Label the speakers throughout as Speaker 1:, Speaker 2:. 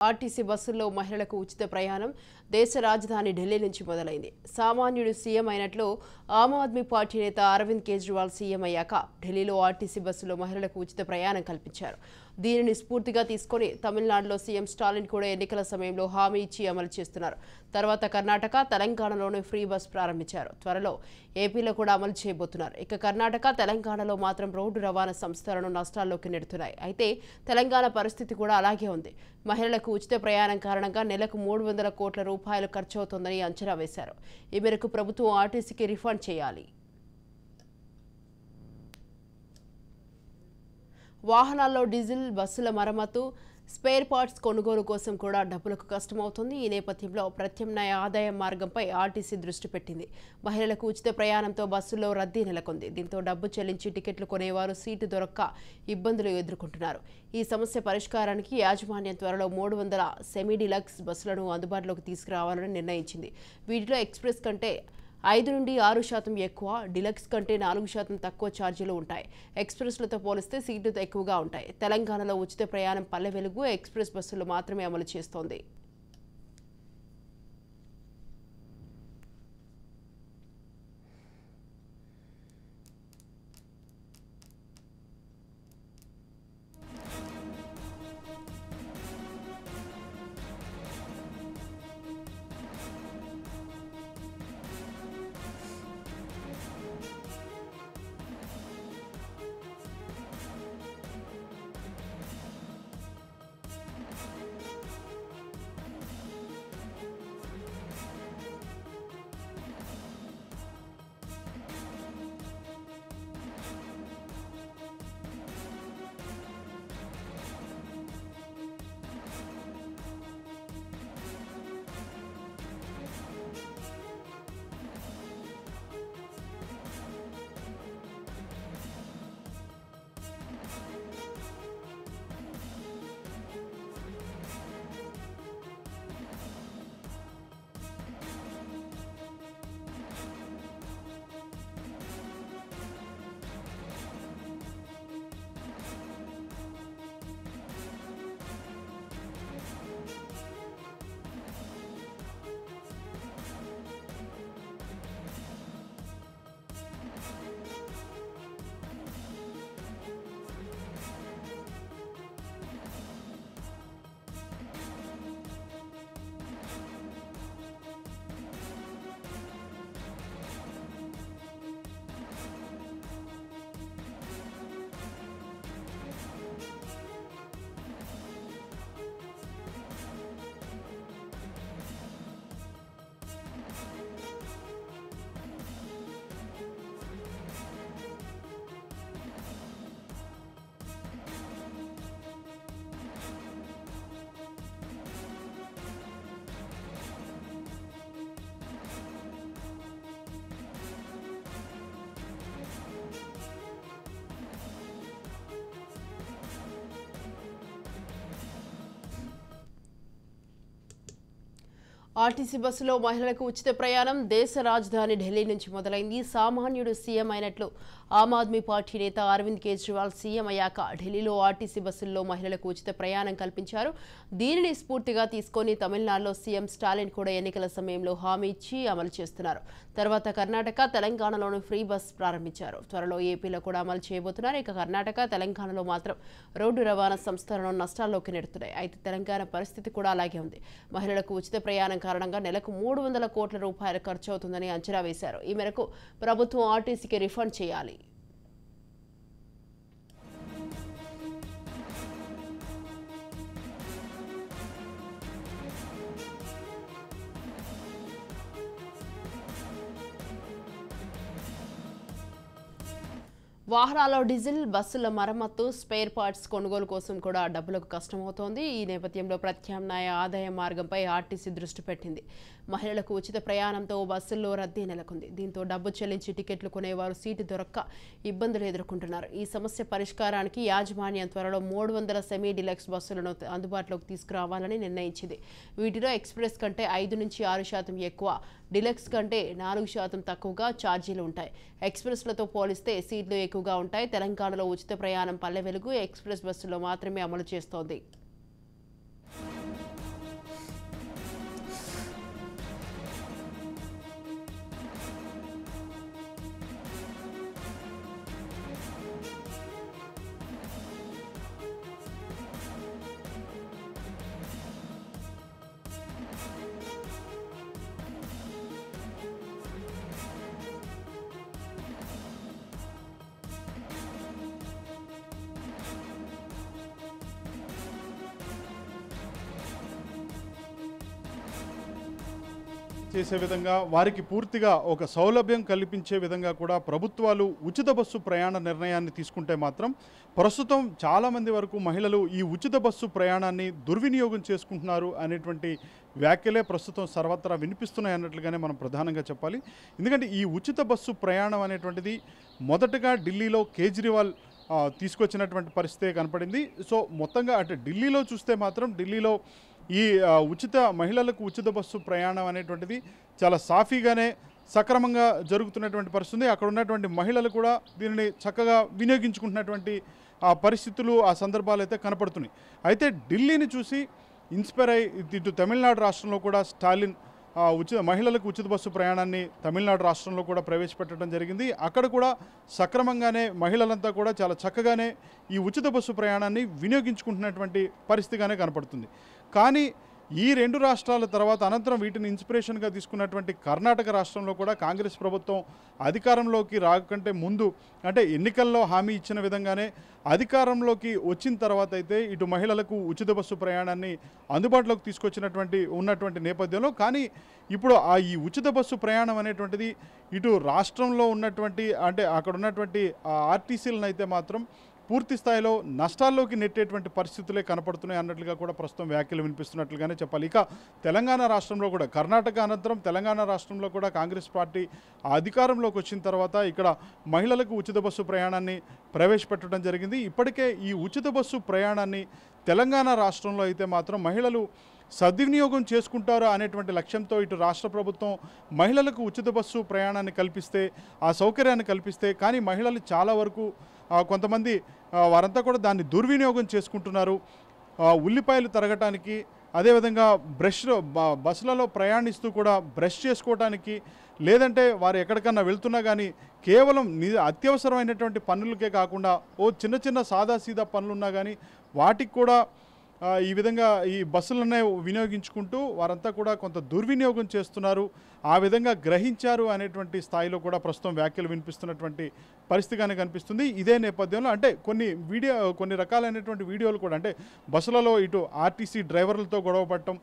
Speaker 1: RTC బస్సుల్లో మహిళలకు ఉచిత ప్రయాణం దేశ రాజధాని ఢిల్లీ నుంచి మొదలైంది. సామాన్యుడు సీఎం అయినట్లు ఆమ్ ఆద్మీ పార్టీ నేత అరవింద్ కేజ్రీవాల్ సీఎం అయ్యాక ఢిల్లీలో ఆర్టీసీ బస్సులో మహిళలకు ఉచిత ప్రయాణం కల్పించారు. దీనిని స్ఫూర్తిగా తీసుకొని తమిళనాడులో సీఎం స్టాలిన్ కూడా ఎన్నికల సమయంలో హామీ ఇచ్చి అమలు చేస్తున్నారు. తర్వాత కర్ణాటక, తెలంగాణలోనూ ఫ్రీ బస్ ప్రారంభించారు. త్వరలో ఏపీలో కూడా అమలు చేయబోతున్నారు. ఇక కర్ణాటక, తెలంగాణలో మాత్రం రోడ్డు రవాణా సంస్థలను నష్టాల్లోకి నెడుతున్నాయి. అయితే తెలంగాణ పరిస్థితి కూడా అలాగే ఉంది. మహిళలకు ఉచిత ప్రయాణం కారణంగా నెలకు 300 కోట్ల రూపాయలు ఖర్చవుతోందని అంచనా వేశారు. ఈ మేరకు ప్రభుత్వం ఆర్టీసీకి రిఫండ్ చేయాలి. వాహనాల్లో డీజిల్, బస్సుల మరమ్మతు, స్పేర్ పార్ట్స్ కొనుగోలు కోసం కూడా డబ్బులకు కష్టమవుతుంది. ఈ నేపథ్యంలో ప్రత్యామ్నాయ ఆదాయ మార్గంపై ఆర్టీసీ దృష్టి పెట్టింది. మహిళలకు ఉచిత ప్రయాణంతో బస్సుల్లో రద్దీ నెలకొంది. దీంతో డబ్బు చెల్లించి టికెట్లు కొనేవారు సీటు దొరక్క ఇబ్బందులు ఎదుర్కొంటున్నారు. ఈ సమస్య పరిష్కారానికి యాజమాన్యం త్వరలో 300 సెమీ డిలక్స్ బస్సులను అందుబాటులోకి తీసుకురావాలని నిర్ణయించింది. వీటిలో ఎక్స్ప్రెస్ కంటే 5 నుండి 6% ఎక్కువ, డిలక్స్ కంటే 4% తక్కువ ఛార్జీలు ఉంటాయి. ఎక్స్ప్రెస్లతో పోలిస్తే సీట్లు ఎక్కువగా ఉంటాయి. తెలంగాణలో ఉచిత ప్రయాణం పల్లె వెలుగు ఎక్స్ప్రెస్ బస్సులు మాత్రమే అమలు చేస్తోంది. ఆర్టీసీ బస్సులో మహిళలకు ఉచిత ప్రయాణం దేశ రాజధాని ఢిల్లీ నుంచి మొదలైంది. సామాన్యుడు సీఎం అయినట్లు ఆమ్ ఆద్మీ పార్టీ నేత అరవింద్ కేజ్రీవాల్ సీఎం అయ్యాక ఢిల్లీలో ఆర్టీసీ బస్సుల్లో మహిళలకు ఉచిత ప్రయాణం కల్పించారు. దీనిని స్ఫూర్తిగా తీసుకొని తమిళనాడులో సీఎం స్టాలిన్ కూడా ఎన్నికల సమయంలో హామీ ఇచ్చి అమలు చేస్తున్నారు. తర్వాత కర్ణాటక, తెలంగాణలోనూ ఫ్రీ బస్ ప్రారంభించారు. త్వరలో ఏపీలో కూడా అమలు చేయబోతున్నారు. ఇక కర్ణాటక, తెలంగాణలో మాత్రం రోడ్డు రవాణా సంస్థలను నష్టాల్లోకి నెడుతున్నాయి. అయితే తెలంగాణ పరిస్థితి కూడా అలాగే ఉంది. మహిళలకు ఉచిత ప్రయాణం కారణంగా నెలకు 300 కోట్ల రూపాయలు ఖర్చు అవుతుందని అంచనా వేశారు. ఈ మేరకు ప్రభుత్వం ఆర్టీసీకి రిఫండ్ చేయాలి. వాహనాల్లో డీజిల్, బస్సుల మరమ్మతు, స్పేర్ పార్ట్స్ కొనుగోలు కోసం కూడా డబ్బులకు కష్టమవుతోంది. ఈ నేపథ్యంలో ప్రత్యామ్నాయ ఆదాయ మార్గంపై ఆర్టీసీ దృష్టి పెట్టింది. మహిళలకు ఉచిత ప్రయాణంతో బస్సుల్లో రద్దీ నెలకొంది. దీంతో డబ్బు చెల్లించి టికెట్లు కొనేవారు సీటు దొరక్క ఇబ్బందులు ఎదుర్కొంటున్నారు. ఈ సమస్య పరిష్కారానికి యాజమాన్యం త్వరలో 300 సెమీ డిలక్స్ బస్సులను అందుబాటులోకి తీసుకురావాలని నిర్ణయించింది. వీటిలో ఎక్స్ప్రెస్ కంటే 5 నుంచి 6% ఎక్కువ, డిలక్స్ కంటే 4% తక్కువగా ఛార్జీలు ఉంటాయి. ఎక్స్ప్రెస్లతో పోలిస్తే సీట్లు ఎక్కువగా ఉంటాయి. తెలంగాణలో ఉచిత ప్రయాణం పల్లె వెలుగు ఎక్స్ప్రెస్ బస్సుల్లో మాత్రమే అమలు చేస్తోంది.
Speaker 2: చేసే విధంగా వారికి పూర్తిగా ఒక సౌలభ్యం కల్పించే విధంగా కూడా ప్రభుత్వాలు ఉచిత బస్సు ప్రయాణ నిర్ణయాన్ని తీసుకుంటే మాత్రం ప్రస్తుతం చాలామంది వరకు మహిళలు ఈ ఉచిత బస్సు ప్రయాణాన్ని దుర్వినియోగం చేసుకుంటున్నారు అనేటువంటి వ్యాఖ్యలే ప్రస్తుతం సర్వత్రా వినిపిస్తున్నాయి అన్నట్లుగానే మనం ప్రధానంగా చెప్పాలి. ఎందుకంటే ఈ ఉచిత బస్సు ప్రయాణం అనేటువంటిది మొదటగా ఢిల్లీలో కేజ్రీవాల్ తీసుకొచ్చినటువంటి పరిస్థితే కనపడింది. సో మొత్తంగా అంటే ఢిల్లీలో చూస్తే మాత్రం ఢిల్లీలో ఈ మహిళలకు ఉచిత బస్సు ప్రయాణం అనేటువంటిది చాలా సాఫీగానే సక్రమంగా జరుగుతున్నటువంటి పరిస్థితి. అక్కడ ఉన్నటువంటి మహిళలు కూడా దీనిని చక్కగా వినియోగించుకుంటున్నటువంటి పరిస్థితులు ఆ సందర్భాలు అయితే కనపడుతున్నాయి. అయితే ఢిల్లీని చూసి ఇన్స్పైర్ అయ్యి ఇటు తమిళనాడు రాష్ట్రంలో కూడా స్టాలిన్ మహిళలకు ఉచిత బస్సు ప్రయాణాన్ని తమిళనాడు రాష్ట్రంలో కూడా ప్రవేశపెట్టడం జరిగింది. అక్కడ కూడా సక్రమంగానే మహిళలంతా కూడా చాలా చక్కగానే ఈ ఉచిత బస్సు ప్రయాణాన్ని వినియోగించుకుంటున్నటువంటి పరిస్థితిగానే కనపడుతుంది. కానీ ఈ రెండు రాష్ట్రాల తర్వాత అనంతరం వీటిని ఇన్స్పిరేషన్గా తీసుకున్నటువంటి కర్ణాటక రాష్ట్రంలో కూడా కాంగ్రెస్ ప్రభుత్వం అధికారంలోకి రాకంటే ముందు అంటే ఎన్నికల్లో హామీ ఇచ్చిన విధంగానే అధికారంలోకి వచ్చిన తర్వాత అయితే ఇటు మహిళలకు ఉచిత బస్సు ప్రయాణాన్ని అందుబాటులోకి ఉన్నటువంటి నేపథ్యంలో కానీ ఇప్పుడు ఈ ఉచిత బస్సు ప్రయాణం అనేటువంటిది ఇటు రాష్ట్రంలో ఉన్నటువంటి అంటే అక్కడ ఉన్నటువంటి ఆర్టీసీలను అయితే మాత్రం పూర్తి స్థాయిలో నష్టాల్లోకి నెట్టేటువంటి పరిస్థితులే కనపడుతున్నాయి అన్నట్లుగా కూడా ప్రస్తుతం వ్యాఖ్యలు వినిపిస్తున్నట్లుగానే చెప్పాలి. ఇక తెలంగాణ రాష్ట్రంలో కూడా కర్ణాటక అనంతరం తెలంగాణ రాష్ట్రంలో కూడా కాంగ్రెస్ పార్టీ అధికారంలోకి వచ్చిన తర్వాత ఇక్కడ మహిళలకు ఉచిత బస్సు ప్రయాణాన్ని ప్రవేశపెట్టడం జరిగింది. ఇప్పటికే ఈ ఉచిత బస్సు ప్రయాణాన్ని తెలంగాణ రాష్ట్రంలో అయితే మాత్రం మహిళలు సద్వినియోగం చేసుకుంటారు అనేటువంటి లక్ష్యంతో ఇటు రాష్ట్ర ప్రభుత్వం మహిళలకు ఉచిత బస్సు ప్రయాణాన్ని కల్పిస్తే ఆ సౌకర్యాన్ని కల్పిస్తే కానీ మహిళలు చాలా వరకు కొంతమంది వారంతా కూడా దాన్ని దుర్వినియోగం చేసుకుంటున్నారు. ఉల్లిపాయలు తరగటానికి అదేవిధంగా బస్సులలో ప్రయాణిస్తూ కూడా బ్రష్ చేసుకోవటానికి లేదంటే వారు ఎక్కడికన్నా వెళ్తున్నా కానీ కేవలం అత్యవసరమైనటువంటి పనులకే కాకుండా చిన్న చిన్న సాదాసీదా పనులున్నా కానీ వాటికి కూడా ఈ విధంగా ఈ బస్సులనే వినియోగించుకుంటూ వారంతా కూడా కొంత దుర్వినియోగం చేస్తున్నారు, ఆ విధంగా గ్రహించారు అనేటువంటి స్థాయిలో కూడా ప్రస్తుతం వ్యాఖ్యలు వినిపిస్తున్నటువంటి పరిస్థితిగానే కనిపిస్తుంది. ఇదే నేపథ్యంలో అంటే కొన్ని రకాలైనటువంటి వీడియోలు కూడా అంటే బస్సులలో ఇటు ఆర్టీసీ డ్రైవర్లతో గొడవపడటం,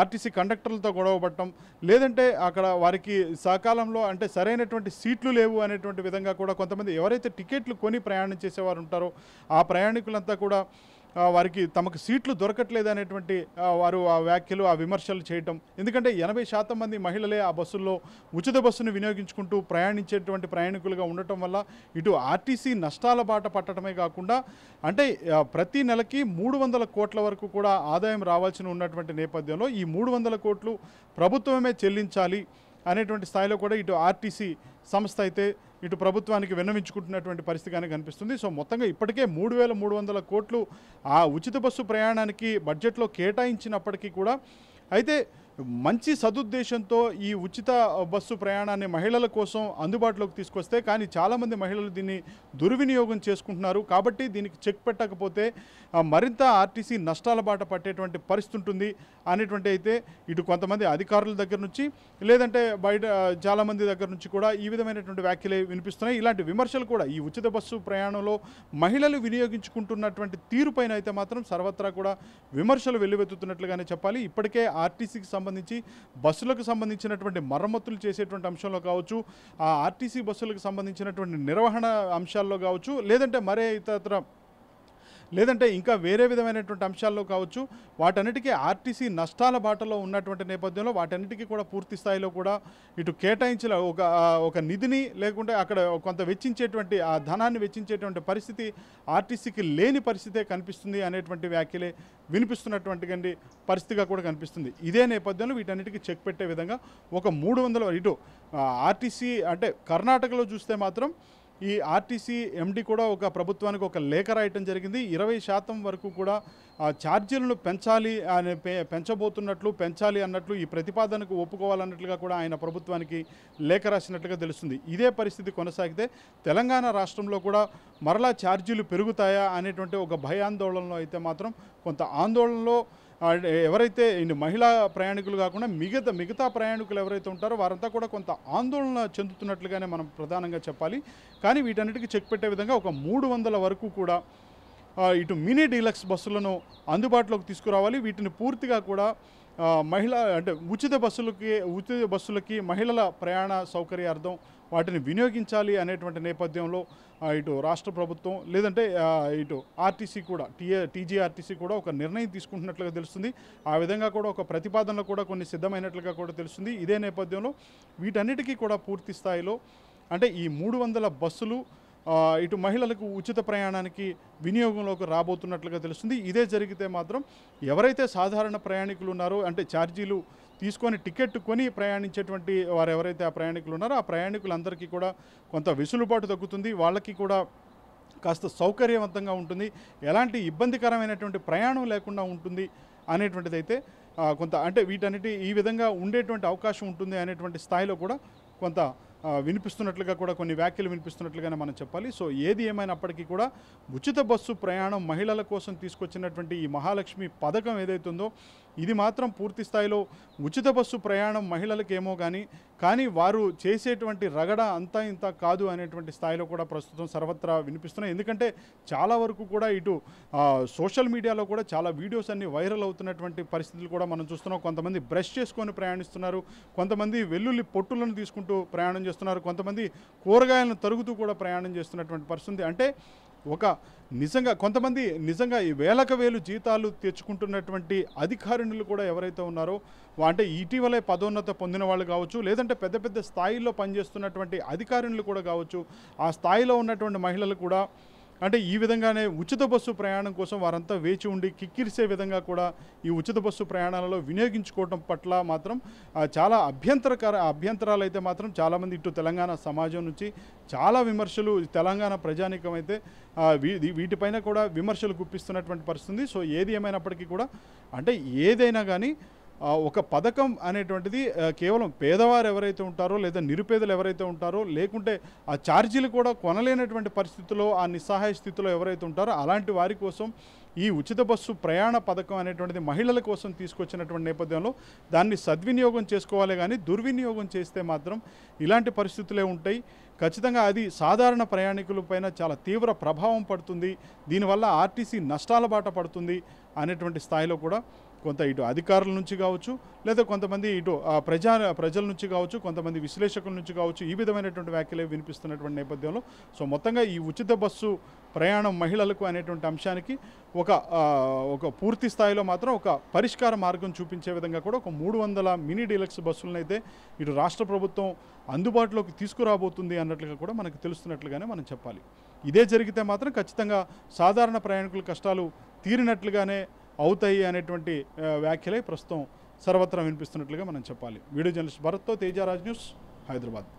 Speaker 2: ఆర్టీసీ కండక్టర్లతో గొడవపడటం, లేదంటే అక్కడ వారికి సకాలంలో అంటే సరైనటువంటి సీట్లు లేవు అనేటువంటి విధంగా కూడా కొంతమంది ఎవరైతే టికెట్లు కొని ప్రయాణం చేసేవారు ఉంటారో ఆ ప్రయాణికులంతా కూడా వారికి తమకు సీట్లు దొరకట్లేదు అనేటువంటి వారు ఆ వ్యాఖ్యలు ఆ విమర్శలు చేయటం. ఎందుకంటే 80% మంది మహిళలే ఆ బస్సుల్లో ఉచిత బస్సును వినియోగించుకుంటూ ప్రయాణించేటువంటి ప్రయాణికులుగా ఉండటం వల్ల ఇటు ఆర్టీసీ నష్టాల బాట పట్టడమే కాకుండా అంటే ప్రతి నెలకి 300 కోట్ల వరకు కూడా ఆదాయం రావాల్సి ఉన్నటువంటి నేపథ్యంలో ఈ 300 కోట్లు ప్రభుత్వమే చెల్లించాలి అనేటువంటి స్థాయిలో కూడా ఇటు ఆర్టీసీ సంస్థ అయితే ఇటు ప్రభుత్వానికి విన్నవించుకుంటున్నటువంటి పరిస్థితిగానే కనిపిస్తుంది. సో మొత్తంగా ఇప్పటికే 3,300 కోట్లు ఆ ఉచిత బస్సు ప్రయాణానికి బడ్జెట్లో కేటాయించినప్పటికీ కూడా అయితే మంచి సదుద్దేశంతో ఈ ఉచిత బస్సు ప్రయాణాన్ని మహిళల కోసం అందుబాటులోకి తీసుకొస్తే కానీ చాలామంది మహిళలు దీన్ని దుర్వినియోగం చేసుకుంటున్నారు. కాబట్టి దీనికి చెక్ పెట్టకపోతే మరింత ఆర్టీసీ నష్టాల బాట పట్టేటువంటి పరిస్థితి ఉంటుంది అనేటువంటి అయితే ఇటు కొంతమంది అధికారుల దగ్గర నుంచి లేదంటే బయట చాలామంది దగ్గర నుంచి కూడా ఈ విధమైనటువంటి వ్యాఖ్యలే వినిపిస్తున్నాయి. ఇలాంటి విమర్శలు కూడా ఈ ఉచిత బస్సు ప్రయాణంలో మహిళలు వినియోగించుకుంటున్నటువంటి తీరుపైన అయితే మాత్రం సర్వత్రా కూడా విమర్శలు వెల్లువెత్తుతున్నట్లుగానే చెప్పాలి. ఇప్పటికే ఆర్టీసీకి సంబంధించి బస్సులకు సంబంధించినటువంటి మరమ్మతులు చేసేటువంటి అంశంలో కావచ్చు, ఆ ఆర్టీసీ బస్సులకు సంబంధించినటువంటి నిర్వహణ అంశాల్లో కావచ్చు, లేదంటే ఇంకా వేరే విధమైనటువంటి అంశాల్లో కావచ్చు, వాటన్నిటికీ ఆర్టీసీ నష్టాల బాటలో ఉన్నటువంటి నేపథ్యంలో వాటన్నిటికీ కూడా పూర్తి స్థాయిలో కూడా ఇటు కేటాయించిన ఒక నిధిని లేకుంటే అక్కడ కొంత వెచ్చించేటువంటి ఆ ధనాన్ని వెచ్చించేటువంటి పరిస్థితి ఆర్టీసీకి లేని పరిస్థితే కనిపిస్తుంది అనేటువంటి వ్యాఖ్యలే వినిపిస్తున్నటువంటి పరిస్థితిగా కూడా కనిపిస్తుంది. ఇదే నేపథ్యంలో వీటన్నిటికీ చెక్ పెట్టే విధంగా ఒక 300 ఇటు ఆర్టీసీ అంటే కర్ణాటకలో చూస్తే మాత్రం ఈ ఆర్టీసీ ఎండి కూడా ఒక ప్రభుత్వానికి ఒక లేఖ రాయటం జరిగింది. 20% వరకు కూడా ఛార్జీలను పెంచాలి అన్నట్లు ఈ ప్రతిపాదనకు ఒప్పుకోవాలన్నట్లుగా కూడా ఆయన ప్రభుత్వానికి లేఖ రాసినట్లుగా తెలుస్తుంది. ఇదే పరిస్థితి కొనసాగితే తెలంగాణ రాష్ట్రంలో కూడా మరలా ఛార్జీలు పెరుగుతాయా అనేటువంటి ఒక భయాందోళనలో అయితే మాత్రం కొంత ఆందోళనలో ఎవరైతే మహిళా ప్రయాణికులు కాకుండా మిగతా ప్రయాణికులు ఎవరైతే ఉంటారో వారంతా కూడా కొంత ఆందోళన చెందుతున్నట్లుగానే మనం ప్రధానంగా చెప్పాలి. కానీ వీటన్నిటికీ చెక్ పెట్టే విధంగా ఒక 300 వరకు కూడా ఇటు మినీ డీలక్స్ బస్సులను అందుబాటులోకి తీసుకురావాలి. వీటిని పూర్తిగా కూడా మహిళ అంటే ఉచిత బస్సులకి మహిళల ప్రయాణ సౌకర్యార్థం వాటిని వినియోగించాలి అనేటువంటి నేపథ్యంలో ఇటు రాష్ట్ర ప్రభుత్వం లేదంటే ఇటు ఆర్టీసీ కూడా టీజీఆర్టీసీ కూడా ఒక నిర్ణయం తీసుకుంటున్నట్లుగా తెలుస్తుంది. ఆ విధంగా కూడా ఒక ప్రతిపాదనలు కూడా కొన్ని సిద్ధమైనట్లుగా కూడా తెలుస్తుంది. ఇదే నేపథ్యంలో వీటన్నిటికీ కూడా పూర్తి స్థాయిలో అంటే ఈ 300 బస్సులు ఇటు మహిళలకు ఉచిత ప్రయాణానికి వినియోగంలోకి రాబోతున్నట్లుగా తెలుస్తుంది. ఇదే జరిగితే మాత్రం ఎవరైతే సాధారణ ప్రయాణికులు ఉన్నారో అంటే ఛార్జీలు తీసుకొని టికెట్ కొని ప్రయాణించేటువంటి వారు ఎవరైతే ఆ ప్రయాణికులు ఉన్నారో ఆ ప్రయాణికులందరికీ కూడా కొంత వెసులుబాటు తగ్గుతుంది. వాళ్ళకి కూడా కాస్త సౌకర్యవంతంగా ఉంటుంది, ఎలాంటి ఇబ్బందికరమైనటువంటి ప్రయాణం లేకుండా ఉంటుంది అనేటువంటిదైతే కొంత అంటే వీటన్నిటి ఈ విధంగా ఉండేటువంటి అవకాశం ఉంటుంది అనేటువంటి స్థాయిలో కూడా కొంత వినిపిస్తున్నట్లుగా కూడా కొన్ని వ్యాఖ్యలు వినిపిస్తున్నట్లుగానే మనం చెప్పాలి. సో ఏది ఏమైనప్పటికీ కూడా ఉచిత బస్సు ప్రయాణం మహిళల కోసం తీసుకొచ్చినటువంటి ఈ మహాలక్ష్మి పథకం ఏదైతే ఉందో ఇది మాత్రం పూర్తి స్థాయిలో ఉచిత బస్సు ప్రయాణం మహిళలకేమో కానీ వారు చేసేటువంటి రగడ అంతా ఇంత కాదు అనేటువంటి స్థాయిలో కూడా ప్రస్తుతం సర్వత్రా వినిపిస్తున్నాయి. ఎందుకంటే చాలా వరకు కూడా ఇటు సోషల్ మీడియాలో కూడా చాలా వీడియోస్ అన్ని వైరల్ అవుతున్నటువంటి పరిస్థితులు కూడా మనం చూస్తున్నాం. కొంతమంది బ్రష్ చేసుకొని ప్రయాణిస్తున్నారు, కొంతమంది వెల్లుల్లి పొట్టులను తీసుకుంటూ ప్రయాణం చేస్తున్నారు, కొంతమంది కూరగాయలను తరుగుతూ కూడా ప్రయాణం చేస్తున్నటువంటి పరిస్థితి. అంటే కొంతమంది నిజంగా ఈ వేలకు వేలు జీతాలు తెచ్చుకుంటున్నటువంటి అధికారిణులు కూడా ఎవరైతే ఉన్నారో అంటే ఇటీవలే పదోన్నత పొందిన వాళ్ళు కావచ్చు, లేదంటే పెద్ద పెద్ద స్థాయిలో పనిచేస్తున్నటువంటి అధికారిణులు కూడా కావచ్చు, ఆ స్థాయిలో ఉన్నటువంటి మహిళలు కూడా అంటే ఈ విధంగానే ఉచిత బస్సు ప్రయాణం కోసం వారంతా వేచి ఉండి కిక్కిరిసే విధంగా కూడా ఈ ఉచిత బస్సు ప్రయాణాలలో వినియోగించుకోవడం పట్ల మాత్రం చాలా అభ్యంతరాలు అయితే మాత్రం చాలామంది ఇటు తెలంగాణ సమాజం నుంచి చాలా విమర్శలు, తెలంగాణ ప్రజానీకం అయితే వీటిపైన కూడా విమర్శలు గుప్పిస్తున్నటువంటి పరిస్థితి. సో ఏది ఏమైనప్పటికీ కూడా అంటే ఏదైనా కానీ ఒక పథకం అనేటువంటిది కేవలం పేదవారు ఎవరైతే ఉంటారో లేదా నిరుపేదలు ఎవరైతే ఉంటారో లేకుంటే ఆ ఛార్జీలు కూడా కొనలేనటువంటి పరిస్థితుల్లో ఆ నిస్సహాయ స్థితిలో ఎవరైతే ఉంటారో అలాంటి వారి కోసం ఈ ఉచిత బస్సు ప్రయాణ పథకం అనేటువంటిది మహిళల కోసం తీసుకొచ్చినటువంటి నేపథ్యంలో దాన్ని సద్వినియోగం చేసుకోవాలి, కానీ దుర్వినియోగం చేస్తే మాత్రం ఇలాంటి పరిస్థితులే ఉంటాయి. ఖచ్చితంగా అది సాధారణ ప్రయాణికులపైన చాలా తీవ్ర ప్రభావం పడుతుంది, దీనివల్ల ఆర్టీసీ నష్టాల బాట పడుతుంది అనేటువంటి స్థాయిలో కూడా కొంత ఇటు అధికారుల నుంచి కావచ్చు లేదా కొంతమంది ఇటు ప్రజల నుంచి కావచ్చు, కొంతమంది విశ్లేషకుల నుంచి కావచ్చు ఈ విధమైనటువంటి వ్యాఖ్యలే వినిపిస్తున్నటువంటి నేపథ్యంలో సో మొత్తంగా ఈ ఉచిత బస్సు ప్రయాణం మహిళలకు అనేటువంటి అంశానికి ఒక పూర్తి స్థాయిలో మాత్రం ఒక పరిష్కార మార్గం చూపించే విధంగా కూడా ఒక 300 మినీ డీలక్స్ బస్సులను అయితే ఇటు రాష్ట్ర ప్రభుత్వం అందుబాటులోకి తీసుకురాబోతుంది అన్నట్లుగా కూడా మనకు తెలుస్తున్నట్లుగానే మనం చెప్పాలి. ఇదే జరిగితే మాత్రం ఖచ్చితంగా సాధారణ ప్రయాణికుల కష్టాలు తీరినట్లుగానే అవుతాయి అనేటువంటి వ్యాఖ్యలే ప్రస్తుతం సర్వత్రా వినిపిస్తున్నట్లుగా మనం చెప్పాలి. వీడియో జర్నలిస్ట్ భరత్తో తేజరాజ్ న్యూస్, హైదరాబాద్.